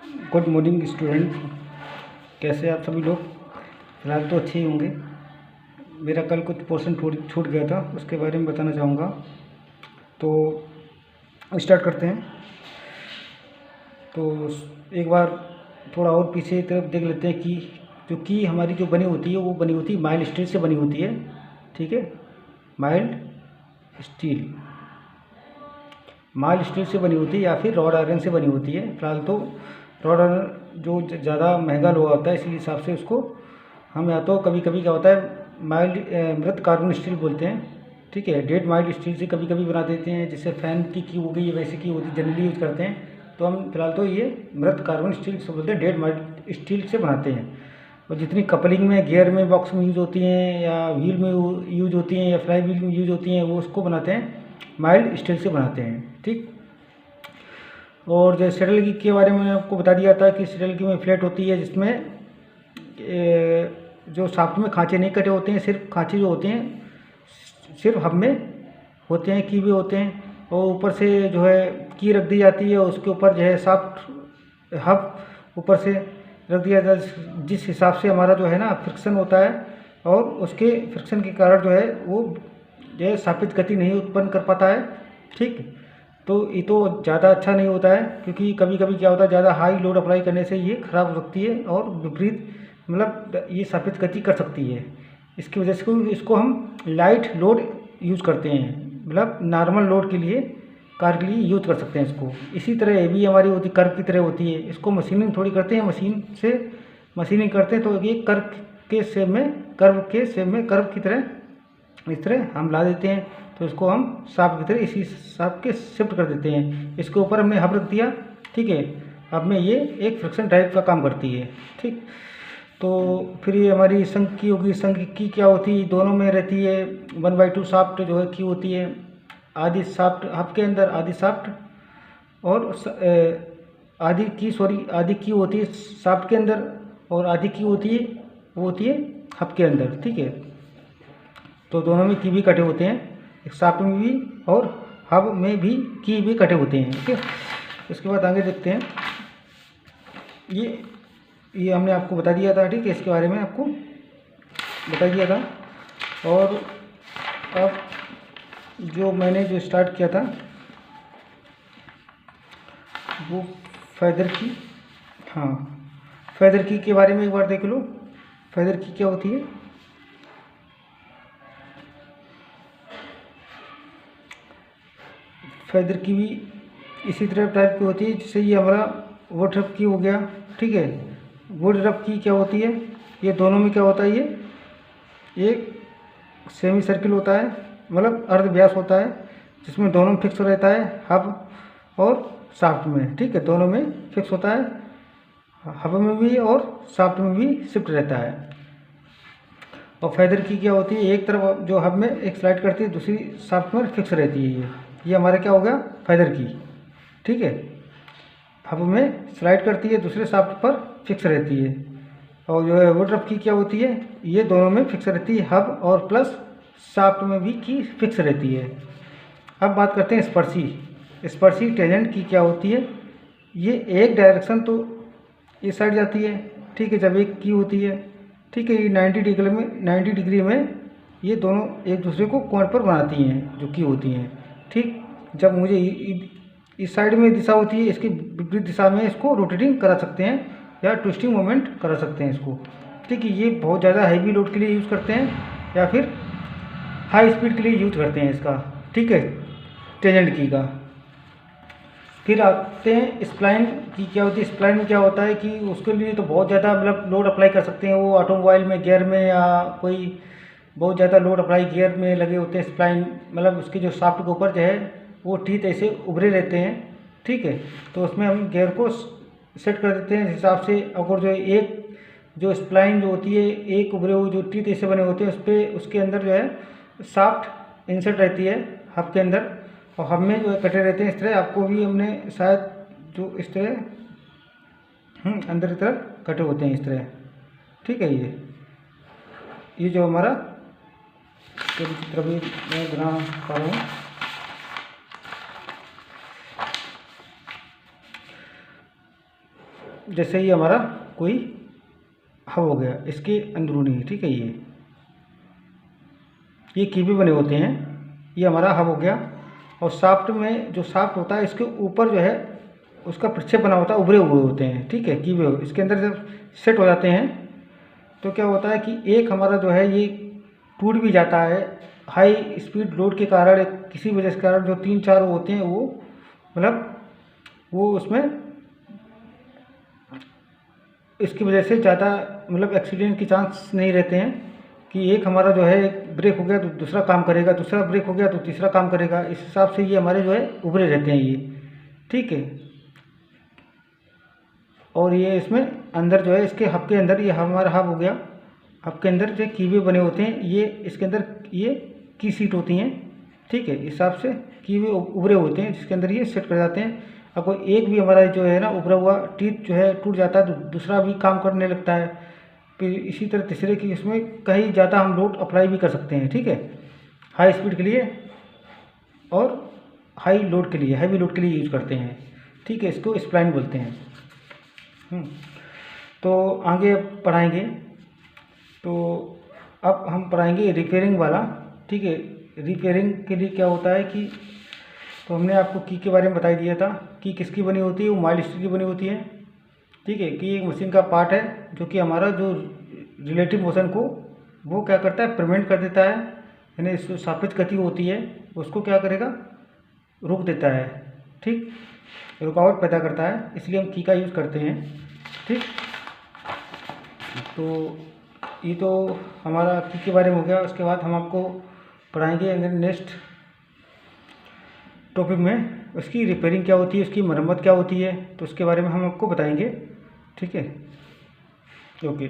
Good morning student, कैसे आप सभी लोग। फिलहाल तो अच्छे ही होंगे। मेरा कल कुछ पोर्शन छूट गया था, उसके बारे में बताना चाहूँगा। तो स्टार्ट करते हैं। तो एक बार थोड़ा और पीछे की तरफ देख लेते हैं कि जो की हमारी जो बनी होती है वो बनी होती है माइल्ड स्टील से बनी होती है। ठीक है, माइल्ड स्टील से बनी होती है या फिर रॉड आयरन से बनी होती है। फिलहाल तो रॉड आयरन जो ज़्यादा महंगा लोहा होता है, इसी हिसाब से उसको हम या तो कभी कभी क्या होता है मृत कार्बन स्टील बोलते हैं। ठीक है, डेड माइल्ड स्टील से कभी कभी बना देते हैं, जैसे फैन की हो गई वैसे की होती जनरली यूज़ करते हैं। तो हम फिलहाल तो ये मृत कार्बन स्टील से बोलते हैं, डेड माइल्ड स्टील से बनाते हैं। और जितनी कपलिंग में, गियर में, बॉक्स में यूज़ होती हैं या व्हील में यूज़ होती हैं या फ्लाई व्हील में यूज़ होती हैं, वो उसको बनाते हैं माइल्ड स्टील से बनाते हैं। ठीक। और जैसे शटल की के बारे में आपको बता दिया था कि शटल की में फ्लैट होती है, जिसमें जो शाफ्ट में खांचे नहीं कटे होते हैं, सिर्फ खांचे जो होते हैं सिर्फ हब में होते हैं, की भी होते हैं। और ऊपर से जो है की रख दी जाती है, उसके ऊपर जो है शाफ्ट हब ऊपर से रख दिया जाता है, जिस हिसाब से हमारा जो है ना फ्रिक्शन होता है, और उसके फ्रिक्शन के कारण जो है वो जो है सापेक्ष गति नहीं उत्पन्न कर पाता है। ठीक। तो ये तो ज़्यादा अच्छा नहीं होता है, क्योंकि कभी कभी क्या होता है ज़्यादा हाई लोड अप्लाई करने से ये ख़राब हो सकती है और विपरीत मतलब ये सापेक्ष गति कर सकती है। इसकी वजह से इसको हम लाइट लोड यूज़ करते हैं, मतलब नॉर्मल लोड के लिए, कार के लिए यूज़ कर सकते हैं इसको। इसी तरह ये भी हमारी होती कर्व की तरह होती है, इसको मशीनिंग थोड़ी करते हैं, मशीनिंग करते हैं तो ये कर्व के शेप में कर्व की तरह इस तरह हम ला देते हैं। तो इसको हम शाफ्ट की तरह इसी शाफ्ट के शिफ्ट कर देते हैं। इसके ऊपर हमने हब रख दिया। ठीक है, हब में ये एक फ्रिक्शन टाइप का काम करती है। ठीक। तो फिर ये हमारी संख की होगी। संख की क्या होती है, दोनों में रहती है। 1/2 शाफ्ट जो है की होती है, आधी शाफ्ट हब के अंदर, आधी शाफ्ट और आधी की होती है शाफ्ट के अंदर, और आधी की होती है वो होती है हब के अंदर। ठीक है, तो दोनों में की भी कटे होते हैं, एक शाफ्ट में भी और हब में भी की भी कटे होते हैं। ठीक है, इसके बाद आगे देखते हैं। ये हमने आपको बता दिया था। ठीक है, इसके बारे में आपको बता दिया था। और अब जो मैंने जो स्टार्ट किया था वो फेदर की, हाँ फेदर की के बारे में एक बार देख लो। फेदर की क्या होती है। फेदर की भी इसी तरह टाइप की होती है, जैसे ये हमारा वुड रफ की हो गया। ठीक है, वुड रफ की क्या होती है, ये दोनों में क्या होता है, ये एक सेमी सर्किल होता है, मतलब अर्ध व्यास होता है, जिसमें दोनों में फिक्स रहता है, हब और शाफ्ट में। ठीक है, दोनों में फिक्स होता है, हब में भी और शाफ्ट में भी शिफ्ट रहता है। और फेदर की क्या होती है, एक तरफ जो हब में एक स्लाइड करती है, दूसरी शाफ्ट में फिक्स रहती है। ये हमारा क्या हो गया, फेदर की। ठीक है, हब में स्लाइड करती है, दूसरे शाफ्ट पर फिक्स रहती है। और जो है वुड रफ की क्या होती है, ये दोनों में फिक्स रहती है, हब और प्लस शाफ्ट में भी की फिक्स रहती है। अब बात करते हैं स्पर्शी टेंजेंट की क्या होती है। ये एक डायरेक्शन तो इस साइड जाती है। ठीक है, जब एक की होती है, ठीक है, ये 90 डिग्री में ये दोनों एक दूसरे को कोण पर बनाती हैं, जो की होती हैं। ठीक, जब मुझे इस साइड में दिशा होती है, इसकी विपरीत दिशा में इसको रोटेटिंग करा सकते हैं या ट्विस्टिंग मोमेंट करा सकते हैं इसको। ठीक है, ये बहुत ज़्यादा हैवी लोड के लिए यूज़ करते हैं या फिर हाई स्पीड के लिए यूज करते हैं इसका। ठीक है, टेंजेंट की का। फिर आते हैं स्प्लाइन की क्या होती है। स्प्लाइन में क्या होता है कि उसके लिए तो बहुत ज़्यादा मतलब लोड अप्लाई कर सकते हैं, वो ऑटोमोबाइल में गियर में या कोई बहुत ज़्यादा लोड अप्लाई गियर में लगे होते हैं। स्प्लाइन मतलब उसके जो शाफ्ट के ऊपर जो है वो टीथ ऐसे उभरे रहते हैं। ठीक है, तो उसमें हम गियर को सेट कर देते हैं इस हिसाब से। अगर जो एक जो स्प्लाइन जो होती है, एक उभरे हुए जो टीथ ऐसे बने होते हैं, उस पर उसके अंदर जो है शाफ्ट इंसर्ट रहती है हब के अंदर, और हब में जो है कटे रहते हैं इस तरह। आपको भी हमने शायद जो इस तरह अंदर की तरफ कटे होते हैं इस तरह। ठीक है, ये जो हमारा चित्र भी मैं बना पा रहा हूँ। जैसे ही हमारा कोई हब हो गया इसके अंदरूनी, ठीक है। ये कीबे बने होते हैं, ये हमारा हब हो गया। और शाफ्ट में जो शाफ्ट होता है इसके ऊपर जो है उसका प्रक्षेप बना होता है, उभरे हुए होते हैं, ठीक है। कीबे इसके अंदर जब सेट हो जाते हैं तो क्या होता है कि एक हमारा जो है ये टूट भी जाता है हाई स्पीड लोड के कारण, किसी वजह के कारण। जो 3-4 होते हैं वो मतलब वो उसमें इसकी वजह से ज़्यादा मतलब एक्सीडेंट के चांस नहीं रहते हैं कि एक हमारा जो है ब्रेक हो गया तो दूसरा काम करेगा, दूसरा ब्रेक हो गया तो तीसरा काम करेगा। इस हिसाब से ये हमारे जो है उभरे रहते हैं ये, ठीक है। और ये इसमें अंदर जो है इसके हब के अंदर, ये हमारा हब हो गया, हब के अंदर जो कीबे बने होते हैं, ये इसके अंदर ये की सीट होती हैं, ठीक है। इस हिसाब से कीबे उभरे होते हैं जिसके अंदर ये सेट कर जाते हैं। अब कोई एक भी हमारा जो है ना उभरा हुआ टीथ जो है टूट जाता है तो दूसरा भी काम करने लगता है। फिर इसी तरह तीसरे की इसमें कहीं ज़्यादा हम लोड अप्लाई भी कर सकते हैं, ठीक है। हाई स्पीड के लिए और हाई लोड के लिए, हैवी लोड के लिए यूज करते हैं, ठीक है। इसको स्प्लाइन बोलते हैं। तो आगे पढ़ाएंगे। तो अब हम पढ़ाएंगे रिपेयरिंग वाला, ठीक है। रिपेयरिंग के लिए क्या होता है कि तो हमने आपको की के बारे में बता दिया था कि किसकी बनी होती है, वो माइल्ड स्टील की बनी होती है, ठीक है। कि एक मशीन का पार्ट है जो कि हमारा जो रिलेटिव मोशन को वो क्या करता है, प्रिवेंट कर देता है, यानी सापेक्ष गति होती है उसको क्या करेगा, रोक देता है, ठीक, रुकावट पैदा करता है। इसलिए हम की का यूज़ करते हैं, ठीक। तो ये तो हमारा की के बारे में हो गया। उसके बाद हम आपको पढ़ाएंगे अगर नेक्स्ट टॉपिक में उसकी रिपेयरिंग क्या होती है, उसकी मरम्मत क्या होती है, तो उसके बारे में हम आपको बताएंगे, ठीक है। ओके।